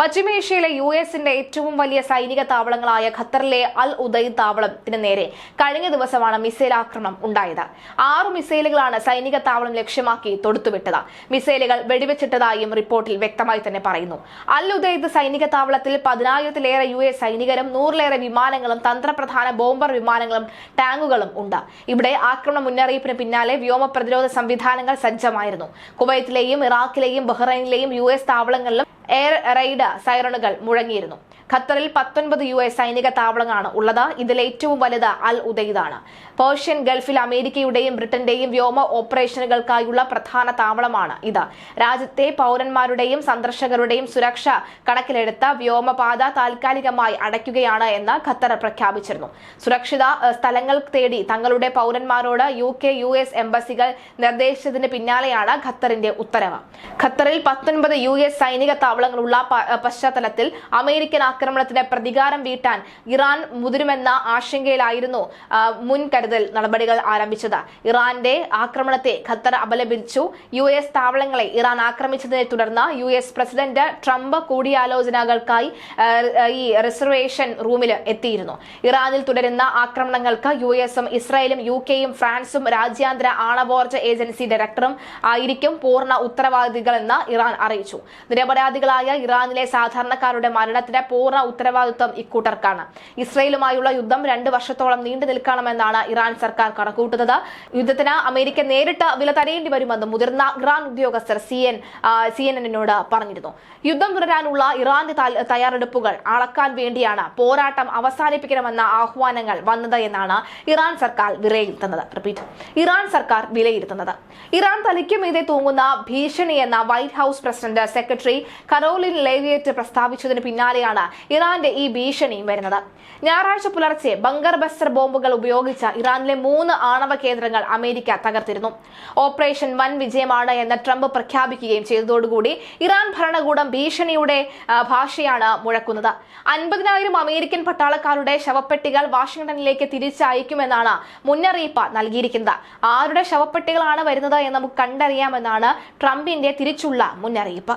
പശ്ചിമേഷ്യയിലെ യുഎസിന്റെ ഏറ്റവും വലിയ സൈനിക താവളങ്ങളായ ഖത്തറിലെ അൽ ഉദൈദ് താവളത്തിന് നേരെ കഴിഞ്ഞ ദിവസമാണ് മിസൈൽ ആക്രമണം ഉണ്ടായത്. 6 മിസൈലുകളാണ് സൈനിക താവളം ലക്ഷ്യമാക്കി തൊടുത്തുവിട്ടത്. മിസൈലുകൾ വെടിവെച്ചിട്ടതായും റിപ്പോർട്ടിൽ വ്യക്തമായി തന്നെ പറയുന്നു. അൽ ഉദൈദ് സൈനിക താവളത്തിൽ 10,000-ലേറെ യുഎസ് സൈനികരും 100-ലേറെ വിമാനങ്ങളും തന്ത്രപ്രധാന ബോംബർ വിമാനങ്ങളും ടാങ്കുകളും ഉണ്ട്. ഇവിടെ ആക്രമണ മുന്നറിയിപ്പിന് പിന്നാലെ വ്യോമ പ്രതിരോധ സംവിധാനങ്ങൾ സജ്ജമായിരുന്നു. കുവൈത്തിലെയും ഇറാഖിലെയും ബഹ്റൈനിലെയും യുഎസ് താവളങ്ങളിലും എയർ റെയ്ഡ് സൈറണുകൾ മുഴങ്ങിയിരുന്നു. ഖത്തറിൽ 19 യുഎസ് സൈനിക താവളങ്ങളാണ് ഉള്ളത്. ഇതിൽ ഏറ്റവും വലുത് അൽ ഉദൈദാണ്. പേർഷ്യൻ ഗൾഫിൽ അമേരിക്കയുടെയും ബ്രിട്ടന്റെയും വ്യോമ ഓപ്പറേഷനുകൾക്കായുള്ള പ്രധാന താവളമാണ് ഇത്. രാജ്യത്തെ പൗരന്മാരുടെയും സന്ദർശകരുടെയും സുരക്ഷ കണക്കിലെടുത്ത വ്യോമപാത താൽക്കാലികമായി അടയ്ക്കുകയാണ് എന്ന് ഖത്തർ പ്രഖ്യാപിച്ചിരുന്നു. സുരക്ഷിത സ്ഥലങ്ങൾ തേടി തങ്ങളുടെ പൗരന്മാരോട് UK US എംബസികൾ നിർദ്ദേശിച്ചതിന് പിന്നാലെയാണ് ഖത്തറിന്റെ ഉത്തരവ്. ഖത്തറിൽ 19 യുഎസ് സൈനിക താവളങ്ങളുള്ള പശ്ചാത്തലത്തിൽ അമേരിക്കൻ ആക്രമണത്തിന് പ്രതികാരം വീട്ടാൻ ഇറാൻ മുതിരുമെന്ന ആശങ്കയിലായിരുന്നു മുൻകരുതൽ നടപടികൾ ആരംഭിച്ചത്. ഇറാന്റെ ആക്രമണത്തെ ഖത്തർ അപലപിച്ചു. US താവളങ്ങളെ ഇറാൻ ആക്രമിച്ചതിനെ തുടർന്ന് US പ്രസിഡന്റ് ട്രംപ് കൂടിയാലോചനകൾക്കായി ഈ റിസർവേഷൻ റൂമിൽ എത്തിയിരുന്നു. ഇറാനിൽ തുടരുന്ന ആക്രമണങ്ങൾക്ക് USഉം ഇസ്രായേലും UKയും ഫ്രാൻസും രാജ്യാന്തര ആണവോർജ്ജ ഏജൻസി ഡയറക്ടറും ആയിരിക്കും പൂർണ്ണ ഉത്തരവാദികളെന്ന് ഇറാൻ അറിയിച്ചു. നിരപരാധികളായ ഇറാനിലെ സാധാരണക്കാരുടെ മരണത്തിന് പൂർണ്ണ ഉത്തരവാദിത്വം ഇക്കൂട്ടർക്കാണ്. ഇസ്രായേലുമായുള്ള യുദ്ധം 2 വർഷത്തോളം നീണ്ടു നിൽക്കണമെന്നാണ് ഇറാൻ സർക്കാർ കണക്കുകൂട്ടുന്നത്. യുദ്ധത്തിന് അമേരിക്ക നേരിട്ട് വില തരേണ്ടി വരുമെന്ന് മുതിർന്ന ഇറാൻ ഉദ്യോഗസ്ഥർ CNN-നോട് പറഞ്ഞിരുന്നു. യുദ്ധം തുടരാനുള്ള ഇറാന്റെ തയ്യാറെടുപ്പുകൾ അളക്കാൻ വേണ്ടിയാണ് പോരാട്ടം അവസാനിപ്പിക്കണമെന്ന ആഹ്വാനങ്ങൾ വന്നത് എന്നാണ് ഇറാൻ സർക്കാർ വിലയിരുത്തുന്നത്. ഇറാൻ തലയ്ക്കുമീതെ തൂങ്ങുന്ന ഭീഷണിയെന്ന white house president secretary Karoline Leavitt പ്രസ്താവിച്ചതിന് പിന്നാലെയാണ് ഇറാന്റെ ഈ ഭീഷണിയും വരുന്നത്. ഞായറാഴ്ച പുലർച്ചെ ബങ്കർ ബസ്റ്റർ ബോംബുകൾ ഉപയോഗിച്ച ഇറാനിലെ 3 ആണവ കേന്ദ്രങ്ങൾ അമേരിക്ക തകർത്തിരുന്നു. ഓപ്പറേഷൻ വൻ വിജയമാണ് എന്ന് ട്രംപ് പ്രഖ്യാപിക്കുകയും ചെയ്തതോടുകൂടി ഇറാൻ ഭരണകൂടം ഭീഷണിയുടെ ഭാഷയാണ് മുഴക്കുന്നത്. 50,000 അമേരിക്കൻ പട്ടാളക്കാരുടെ ശവപ്പെട്ടികൾ വാഷിംഗ്ടണിലേക്ക് തിരിച്ചയക്കുമെന്നാണ് മുന്നറിയിപ്പ് നൽകിയിരിക്കുന്നത്. ആരുടെ ശവപ്പെട്ടികളാണ് വരുന്നത് എന്ന് നമുക്ക് കണ്ടറിയാമെന്നാണ് ട്രംപിന്റെ തിരിച്ചുള്ള മുന്നറിയിപ്പ്.